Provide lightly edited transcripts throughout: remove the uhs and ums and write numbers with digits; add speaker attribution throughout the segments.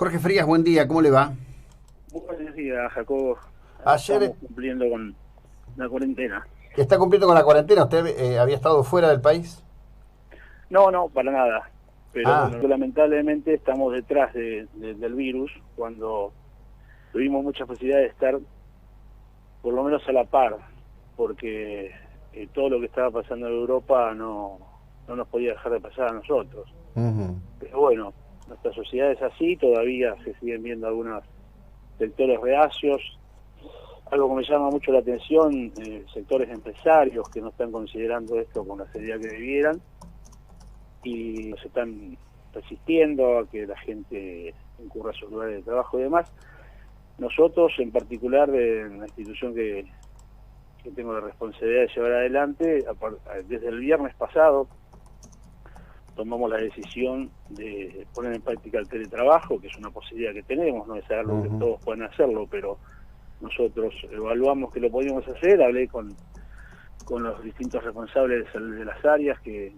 Speaker 1: Jorge Frías, buen día, ¿cómo le va?
Speaker 2: Buenos días, Jacobo.
Speaker 1: Ayer
Speaker 2: Estamos cumpliendo con la cuarentena.
Speaker 1: está cumpliendo con la cuarentena, ¿usted había estado fuera del país?
Speaker 2: No, no, para nada. Pero
Speaker 1: Ah,
Speaker 2: bueno, lamentablemente estamos detrás del virus cuando tuvimos mucha facilidad de estar por lo menos a la par, porque todo lo que estaba pasando en Europa no nos podía dejar de pasar a nosotros.
Speaker 1: ujú.
Speaker 2: Pero bueno, nuestra sociedad es así, todavía se siguen viendo algunos sectores reacios. Algo que me llama mucho la atención, sectores empresarios que no están considerando esto con la seriedad que debieran y se están resistiendo a que la gente concurra a sus lugares de trabajo y demás. Nosotros, en particular, en la institución que tengo la responsabilidad de llevar adelante, desde el viernes pasado tomamos la decisión de poner en práctica el teletrabajo, que es una posibilidad que tenemos, no es algo que
Speaker 1: Ujú.
Speaker 2: todos pueden hacerlo, pero nosotros evaluamos que lo podíamos hacer. Hablé con los distintos responsables de las áreas que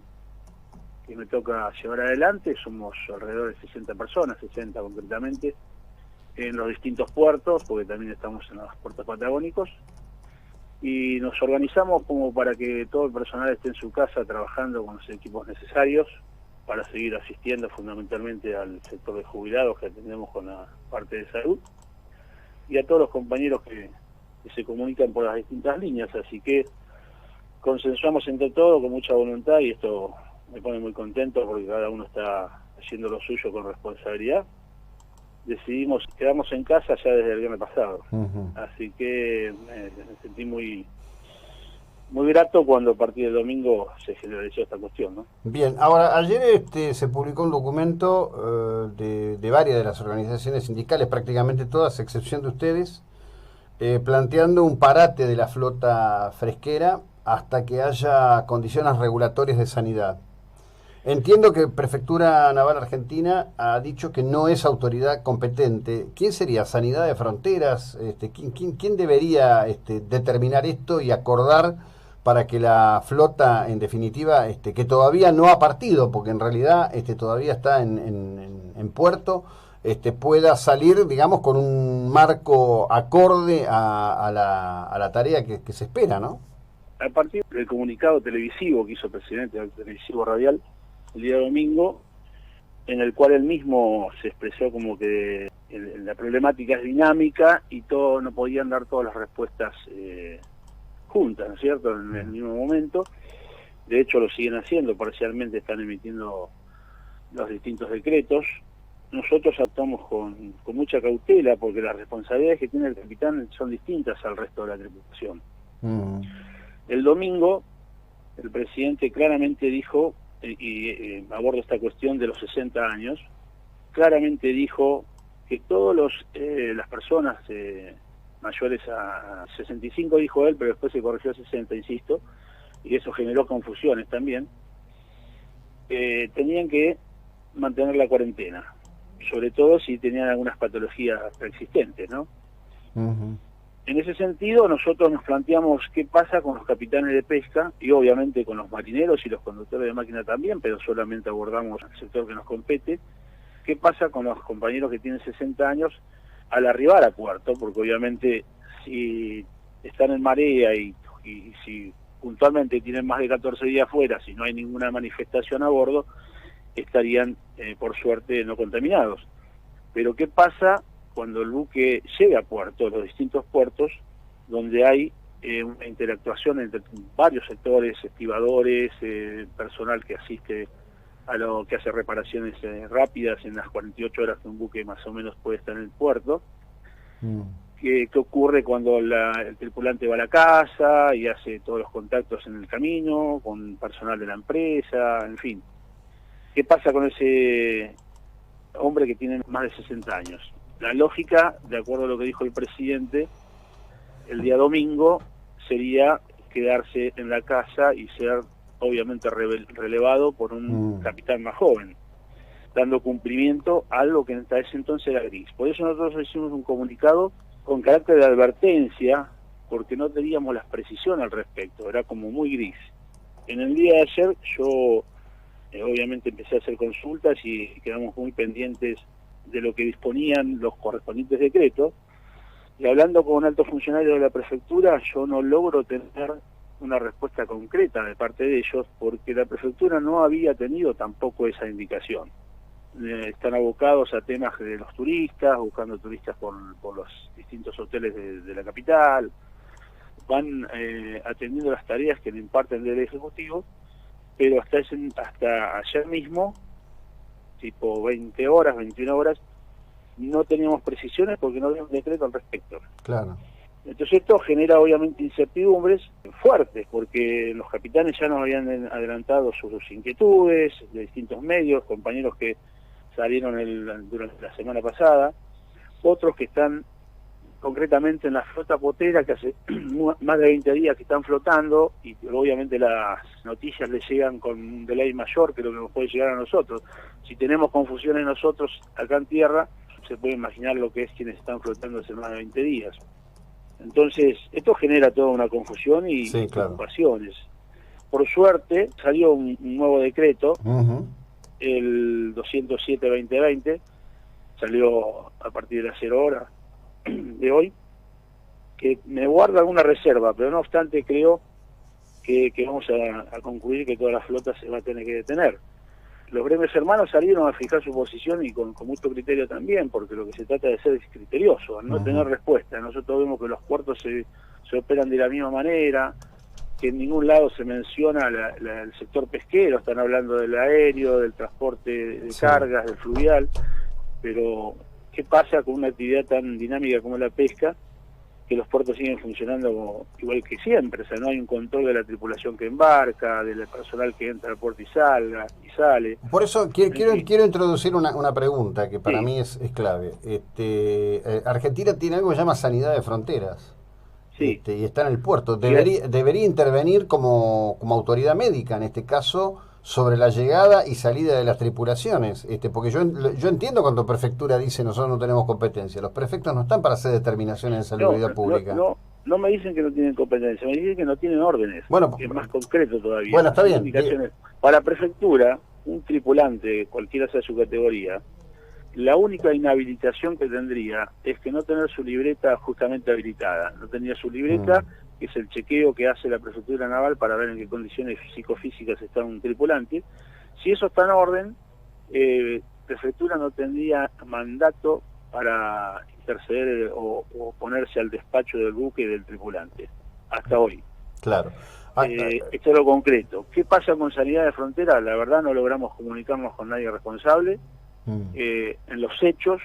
Speaker 2: me toca llevar adelante. Somos alrededor de 60 personas, 60 concretamente, en los distintos puertos, porque también estamos en los puertos patagónicos, y nos organizamos como para que todo el personal esté en su casa trabajando con los equipos necesarios para seguir asistiendo fundamentalmente al sector de jubilados que atendemos con la parte de salud, y a todos los compañeros que se comunican por las distintas líneas. Así que consensuamos entre todos con mucha voluntad, y esto me pone muy contento porque cada uno está haciendo lo suyo con responsabilidad. Decidimos quedarnos en casa ya desde el viernes pasado,
Speaker 1: Ujú.
Speaker 2: así que me sentí muy grato cuando a partir del domingo se generalizó esta cuestión, ¿no?
Speaker 1: Bien, ahora ayer se publicó un documento de varias de las organizaciones sindicales, prácticamente todas, a excepción de ustedes, planteando un parate de la flota fresquera hasta que haya condiciones regulatorias de sanidad. Entiendo que Prefectura Naval Argentina ha dicho que no es autoridad competente. ¿Quién sería? ¿Sanidad de Fronteras? ¿Quién debería determinar esto y acordar para que la flota, en definitiva, que todavía no ha partido, porque en realidad todavía está en puerto, pueda salir, digamos, con un marco acorde a la tarea que se espera, ¿no?
Speaker 2: A partir del comunicado televisivo que hizo el presidente del televisivo radial el día domingo, en el cual él mismo se expresó como que la problemática es dinámica y todo no podían dar todas las respuestas juntas, ¿no es cierto?, en el mismo momento. De hecho lo siguen haciendo, parcialmente están emitiendo los distintos decretos. Nosotros actuamos con mucha cautela porque las responsabilidades que tiene el capitán son distintas al resto de la tripulación.
Speaker 1: Mm.
Speaker 2: El domingo el presidente claramente dijo, y aborda esta cuestión de los 60 años, claramente dijo que todos las personas mayores a 65, dijo él, pero después se corrigió a 60, insisto, y eso generó confusiones también, tenían que mantener la cuarentena, sobre todo si tenían algunas patologías preexistentes, ¿no?
Speaker 1: Ujú.
Speaker 2: En ese sentido, nosotros nos planteamos qué pasa con los capitanes de pesca y obviamente con los marineros y los conductores de máquina también, pero solamente abordamos el sector que nos compete. ¿Qué pasa con los compañeros que tienen 60 años al arribar a puerto? Porque obviamente si están en marea y si puntualmente tienen más de 14 días fuera, si no hay ninguna manifestación a bordo, estarían por suerte no contaminados. Pero ¿qué pasa cuando el buque llega a puerto, los distintos puertos, donde hay una interactuación entre varios sectores, estibadores, personal que asiste a lo que hace reparaciones rápidas en las 48 horas que un buque más o menos puede estar en el puerto?
Speaker 1: Mm.
Speaker 2: ¿Qué ocurre cuando el tripulante va a la casa y hace todos los contactos en el camino, con personal de la empresa, en fin? ¿Qué pasa con ese hombre que tiene más de 60 años? La lógica, de acuerdo a lo que dijo el presidente el día domingo, sería quedarse en la casa y ser obviamente relevado por un
Speaker 1: Mm.
Speaker 2: capitán más joven, dando cumplimiento a algo que hasta ese entonces era gris. Por eso nosotros hicimos un comunicado con carácter de advertencia, porque no teníamos la precisión al respecto, era como muy gris. En el día de ayer yo obviamente empecé a hacer consultas y quedamos muy pendientes de lo que disponían los correspondientes decretos, y hablando con un alto funcionario de la prefectura, yo no logro tener una respuesta concreta de parte de ellos, porque la prefectura no había tenido tampoco esa indicación. Están abocados a temas de los turistas, buscando turistas por los distintos hoteles de la capital, van atendiendo las tareas que le imparten del Ejecutivo, pero hasta ayer mismo, tipo 20 horas, 21 horas, no teníamos precisiones porque no había un decreto al respecto.
Speaker 1: Claro.
Speaker 2: Entonces esto genera obviamente incertidumbres fuertes, porque los capitanes ya nos habían adelantado sus inquietudes de distintos medios, compañeros que salieron durante la semana pasada, otros que están concretamente en la flota potera, que hace más de 20 días que están flotando, y obviamente las noticias les llegan con un delay mayor que lo que nos puede llegar a nosotros. Si tenemos confusiones nosotros acá en tierra, se puede imaginar lo que es quienes están flotando hace más de 20 días. Entonces, esto genera toda una confusión y
Speaker 1: sí, claro,
Speaker 2: preocupaciones. Por suerte, salió un nuevo decreto, el 207-2020, salió a partir de las 0 horas de hoy, que me guarda alguna reserva, pero no obstante creo que vamos a concluir que toda la flota se va a tener que detener. Los gremios hermanos salieron a fijar su posición y con mucho criterio también, porque lo que se trata de ser es criterioso, al no tener respuesta. Nosotros vemos que los puertos se operan de la misma manera, que en ningún lado se menciona el sector pesquero, están hablando del aéreo, del transporte de cargas, del fluvial, pero ¿qué pasa con una actividad tan dinámica como la pesca? Que los puertos siguen funcionando igual que siempre, o sea, no hay un control de la tripulación que embarca, del personal que entra al puerto y sale.
Speaker 1: Por eso quiero introducir una pregunta que para mí es clave. Argentina tiene algo que se llama sanidad de fronteras.
Speaker 2: Sí.
Speaker 1: Y está en el puerto. Debería intervenir como autoridad médica, en este caso, sobre la llegada y salida de las tripulaciones, porque yo entiendo cuando prefectura dice nosotros no tenemos competencia. Los prefectos no están para hacer determinaciones de salubridad pública.
Speaker 2: No me dicen que no tienen competencia, me dicen que no tienen órdenes,
Speaker 1: bueno,
Speaker 2: que es más concreto todavía.
Speaker 1: Bueno, está bien.
Speaker 2: Para la prefectura, un tripulante, cualquiera sea su categoría, la única inhabilitación que tendría es que no tener su libreta justamente habilitada. No tenía su libreta, que es el chequeo que hace la prefectura naval para ver en qué condiciones psicofísicas está un tripulante. Si eso está en orden, prefectura no tendría mandato para interceder o ponerse al despacho del buque y del tripulante, hasta hoy.
Speaker 1: Claro.
Speaker 2: Esto es lo concreto. ¿Qué pasa con sanidad de frontera? La verdad no logramos comunicarnos con nadie responsable. En los hechos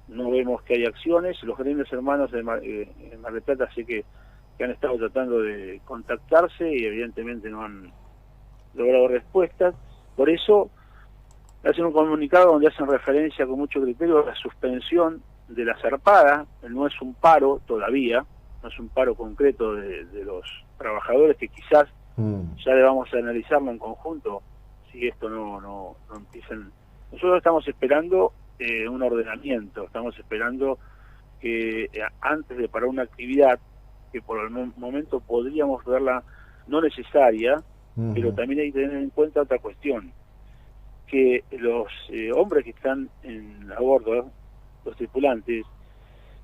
Speaker 2: no vemos que hay acciones. Los gremios hermanos en Mar del Plata sé que han estado tratando de contactarse y evidentemente no han logrado respuestas. Por eso hacen un comunicado donde hacen referencia con mucho criterio a la suspensión de la zarpada. No es un paro todavía, no es un paro concreto de los trabajadores, que quizás ya debamos analizarlo en conjunto si esto no empiezan. Nosotros estamos esperando un ordenamiento, estamos esperando que antes de parar una actividad que por el momento podríamos verla no necesaria, pero también hay que tener en cuenta otra cuestión, que los hombres que están a bordo, los tripulantes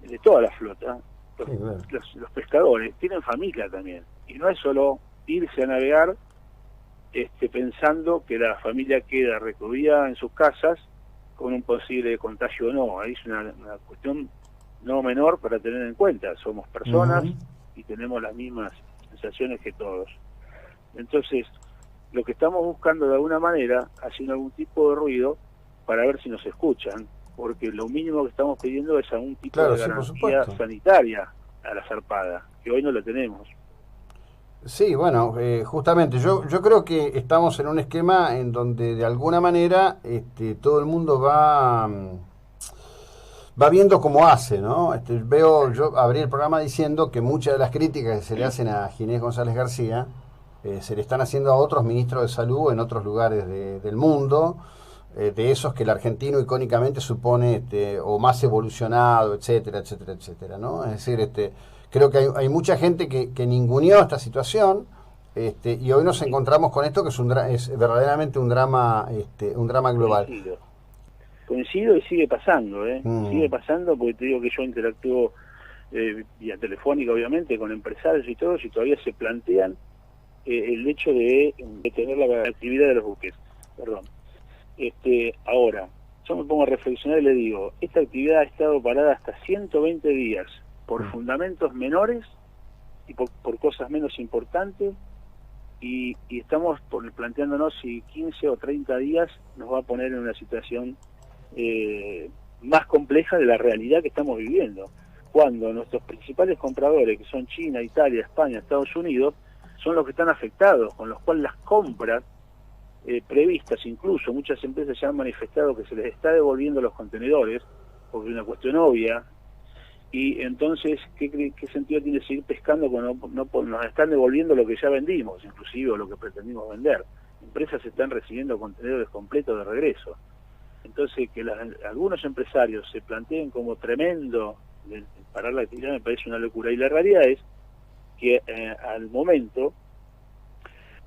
Speaker 2: de toda la flota, los pescadores, tienen familia también, y no es solo irse a navegar pensando que la familia queda recluida en sus casas con un posible contagio o no. Ahí es una cuestión no menor para tener en cuenta. Somos personas y tenemos las mismas sensaciones que todos. Entonces, lo que estamos buscando de alguna manera, haciendo algún tipo de ruido para ver si nos escuchan, porque lo mínimo que estamos pidiendo es algún tipo de garantía sanitaria a la zarpada, que hoy no la tenemos.
Speaker 1: Sí, bueno, justamente yo creo que estamos en un esquema en donde de alguna manera todo el mundo va viendo cómo hace, ¿no? Yo abrí el programa diciendo que muchas de las críticas que se le hacen a Ginés González García se le están haciendo a otros ministros de salud en otros lugares del mundo, de esos que el argentino icónicamente supone o más evolucionado, etcétera, etcétera, etcétera, ¿no? Es decir, creo que hay mucha gente que ninguneó esta situación, y hoy nos encontramos con esto que es verdaderamente un drama global.
Speaker 2: Coincido y sigue pasando,
Speaker 1: Mm.
Speaker 2: sigue pasando porque te digo que yo interactúo vía telefónica obviamente con empresarios y todos y todavía se plantean el hecho de detener la actividad de los buques. Perdón. Ahora, yo me pongo a reflexionar y le digo, esta actividad ha estado parada hasta 120 días por fundamentos menores y por cosas menos importantes y estamos planteándonos si 15 o 30 días nos va a poner en una situación más compleja de la realidad que estamos viviendo, cuando nuestros principales compradores, que son China, Italia, España, Estados Unidos, son los que están afectados, con los cuales las compras previstas, incluso muchas empresas ya han manifestado que se les está devolviendo los contenedores, porque es una cuestión obvia, y entonces, ¿qué sentido tiene seguir pescando cuando nos están devolviendo lo que ya vendimos, inclusive o lo que pretendimos vender? Empresas están recibiendo contenedores completos de regreso. Entonces, que algunos empresarios se planteen como tremendo parar la actividad me parece una locura. Y la realidad es que al momento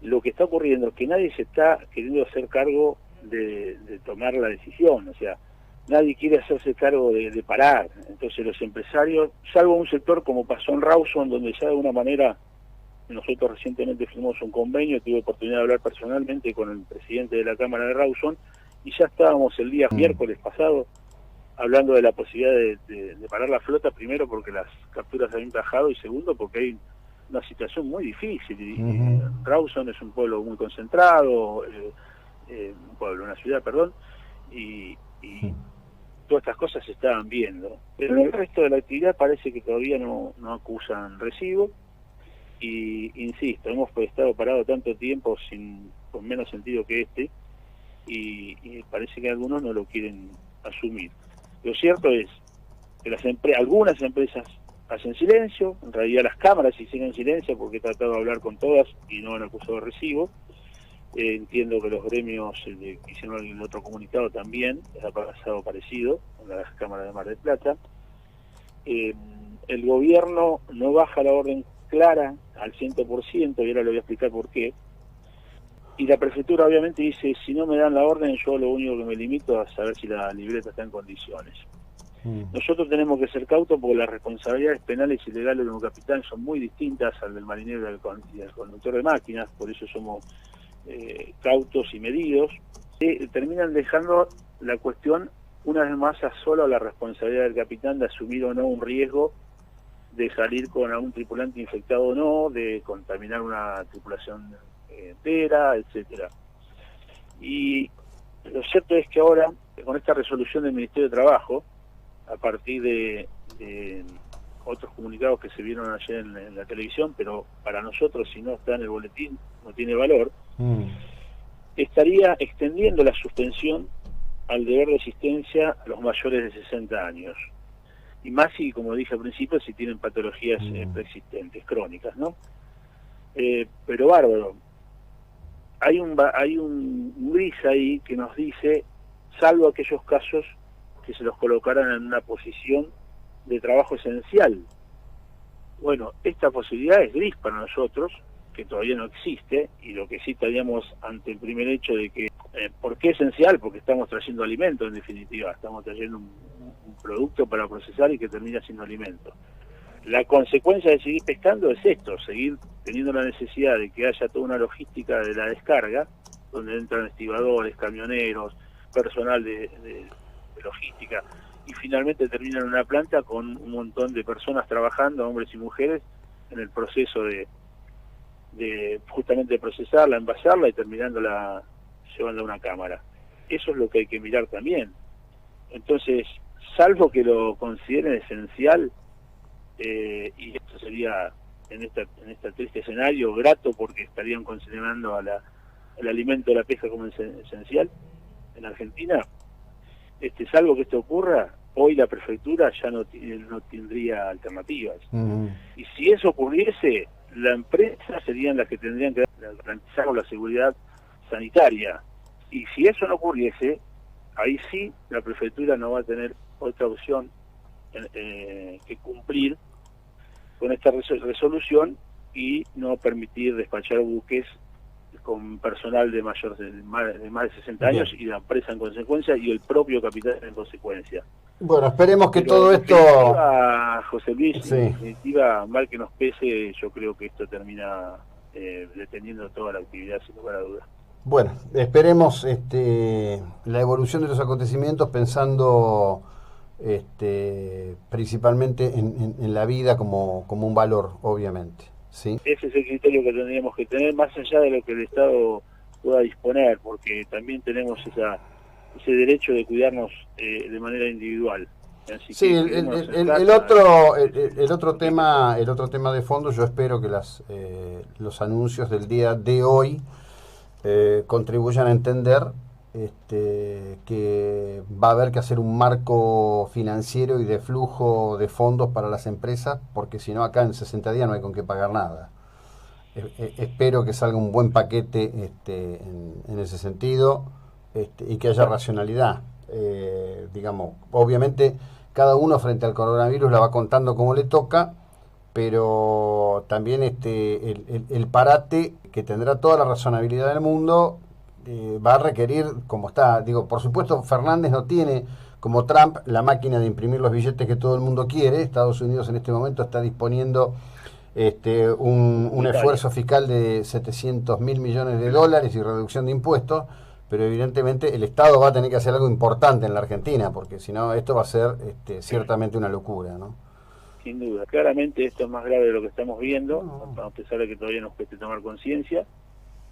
Speaker 2: lo que está ocurriendo es que nadie se está queriendo hacer cargo de tomar la decisión, o sea, nadie quiere hacerse cargo de parar. Entonces los empresarios, salvo un sector como pasó en Rawson, donde ya de alguna manera nosotros recientemente firmamos un convenio, tuve oportunidad de hablar personalmente con el presidente de la Cámara de Rawson, y ya estábamos el día miércoles pasado hablando de la posibilidad de parar la flota, primero porque las capturas habían bajado y segundo porque hay una situación muy difícil. Rawson es un pueblo muy concentrado, una ciudad, perdón, y todas estas cosas se estaban viendo. Pero el resto de la actividad parece que todavía no acusan recibo, y insisto, hemos estado parados tanto tiempo con menos sentido que y parece que algunos no lo quieren asumir. Lo cierto es que algunas empresas hacen silencio, en realidad las cámaras hicieron silencio porque he tratado de hablar con todas y no han acusado recibo. Entiendo que los gremios que hicieron el otro comunicado también ha pasado parecido con las cámaras de Mar del Plata. El gobierno no baja la orden clara al 100%, y ahora le voy a explicar por qué. Y la prefectura obviamente dice, si no me dan la orden, yo lo único que me limito a saber si la libreta está en condiciones. Nosotros tenemos que ser cautos porque las responsabilidades penales y legales de un capitán son muy distintas al del marinero y del conductor de máquinas, por eso somos cautos y medidos. Terminan dejando la cuestión una vez más a solo la responsabilidad del capitán de asumir o no un riesgo de salir con algún tripulante infectado o no, de contaminar una tripulación entera, etcétera. Y lo cierto es que ahora, con esta resolución del Ministerio de Trabajo, a partir de otros comunicados que se vieron ayer en la televisión, pero para nosotros, si no está en el boletín, no tiene valor, estaría extendiendo la suspensión al deber de asistencia a los mayores de 60 años. Y más si, como dije al principio, si tienen patologías preexistentes, crónicas, ¿no? Pero bárbaro. Hay un gris ahí que nos dice, salvo aquellos casos que se los colocaran en una posición de trabajo esencial. Bueno, esta posibilidad es gris para nosotros, que todavía no existe, y lo que sí estaríamos ante el primer hecho de que, ¿por qué esencial? Porque estamos trayendo alimento, en definitiva, estamos trayendo un producto para procesar y que termina siendo alimento. La consecuencia de seguir pescando es esto, seguir teniendo la necesidad de que haya toda una logística de la descarga, donde entran estibadores, camioneros, personal de logística, y finalmente terminan en una planta con un montón de personas trabajando, hombres y mujeres, en el proceso de justamente procesarla, envasarla y terminándola llevando a una cámara. Eso es lo que hay que mirar también. Entonces, salvo que lo consideren esencial, y esto sería en este triste escenario grato porque estarían considerando el alimento de la pesca como esencial en Argentina, salvo que esto ocurra, hoy la prefectura ya no tendría alternativas. Y si eso ocurriese, la empresa serían las que tendrían que garantizar la seguridad sanitaria. Y si eso no ocurriese, ahí sí la prefectura no va a tener otra opción que cumplir con esta resolución y no permitir despachar buques con personal de más de 60 años y la empresa en consecuencia y el propio capital en consecuencia.
Speaker 1: Bueno, esperemos que
Speaker 2: Pero
Speaker 1: todo
Speaker 2: en
Speaker 1: esto...
Speaker 2: definitiva, José Luis,
Speaker 1: Sí.
Speaker 2: en definitiva, mal que nos pese, yo creo que esto termina deteniendo toda la actividad sin lugar a dudas.
Speaker 1: Bueno, esperemos la evolución de los acontecimientos pensando principalmente en la vida como un valor, obviamente. ¿Sí?
Speaker 2: Ese es el criterio que tendríamos que tener, más allá de lo que el Estado pueda disponer, porque también tenemos ese derecho de cuidarnos de manera individual. Así
Speaker 1: Sí,
Speaker 2: que
Speaker 1: el otro tema de fondo, yo espero que los anuncios del día de hoy contribuyan a entender que va a haber que hacer un marco financiero y de flujo de fondos para las empresas, porque si no acá en 60 días no hay con qué pagar nada. Espero que salga un buen paquete en ese sentido y que haya racionalidad. Digamos, obviamente cada uno frente al coronavirus la va contando como le toca, pero también el parate, que tendrá toda la razonabilidad del mundo, va a requerir, como está, digo, por supuesto Fernández no tiene, como Trump, la máquina de imprimir los billetes que todo el mundo quiere. Estados Unidos en este momento está disponiendo un esfuerzo fiscal de 700.000 millones de dólares y reducción de impuestos, pero evidentemente el Estado va a tener que hacer algo importante en la Argentina, porque si no esto va a ser ciertamente una locura, ¿no?
Speaker 2: Sin duda, claramente esto es más grave de lo que estamos viendo,
Speaker 1: No.
Speaker 2: a pesar de que todavía nos cueste tomar conciencia.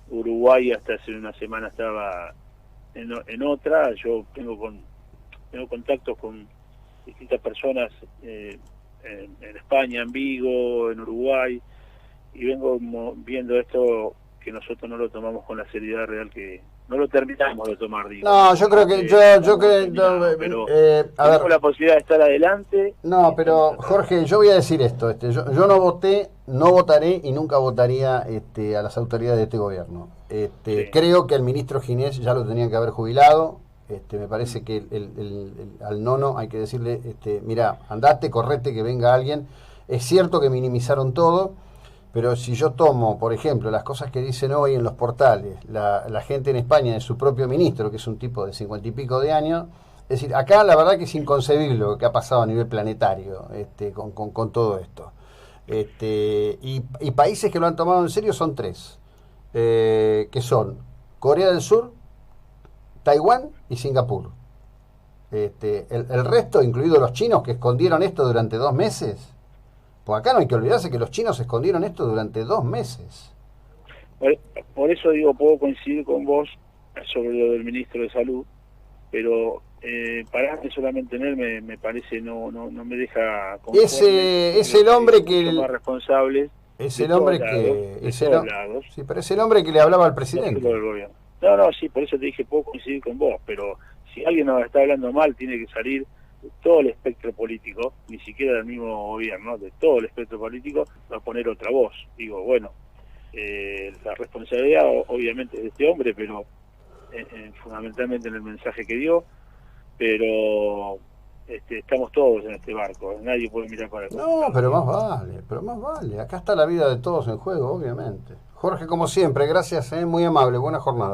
Speaker 2: Uruguay hasta hace una semana estaba en otra. Yo tengo contactos con distintas personas en España, en Vigo, en Uruguay, y vengo viendo esto que nosotros no lo tomamos con la seriedad real que no lo terminamos de tomar, digo.
Speaker 1: No, yo creo que yo creo
Speaker 2: pero
Speaker 1: a ver,
Speaker 2: tenemos la posibilidad de estar adelante.
Speaker 1: no, pero Jorge, yo voy a decir esto, yo no voté, no votaré y nunca votaría a las autoridades de este gobierno.
Speaker 2: Sí.
Speaker 1: Creo que al ministro Ginés ya lo tenían que haber jubilado. Me parece que al nono hay que decirle, mira, andate, correte, que venga alguien. Es cierto que minimizaron todo, pero si yo tomo, por ejemplo, las cosas que dicen hoy en los portales, la gente en España de su propio ministro, que es un tipo de 50 y pico de años, es decir, acá la verdad que es inconcebible lo que ha pasado a nivel planetario con todo esto. Y países que lo han tomado en serio son tres, que son Corea del Sur, Taiwán y Singapur. El resto, incluidos los chinos que escondieron esto durante 2 meses, pues acá no hay que olvidarse que los chinos escondieron esto durante 2 meses.
Speaker 2: Por eso digo, puedo coincidir con vos sobre lo del ministro de Salud, pero pararme solamente en él me parece no me deja conforme.
Speaker 1: Es el hombre que
Speaker 2: más responsables
Speaker 1: es
Speaker 2: de
Speaker 1: el hombre
Speaker 2: todos
Speaker 1: que
Speaker 2: lados, de
Speaker 1: es
Speaker 2: todos lados,
Speaker 1: sí, pero es el hombre que le hablaba al
Speaker 2: no
Speaker 1: presidente.
Speaker 2: solo del gobierno. No, sí, por eso te dije, puedo coincidir con vos, pero si alguien nos está hablando mal, tiene que salir de todo el espectro político, ni siquiera del mismo gobierno, de todo el espectro político, va a poner otra voz. Digo, bueno, la responsabilidad obviamente es de este hombre, pero fundamentalmente en el mensaje que dio, pero estamos todos en este barco, nadie puede mirar para el
Speaker 1: No, pero más vale. Acá está la vida de todos en juego, obviamente. Jorge, como siempre, gracias, muy amable, buena jornada.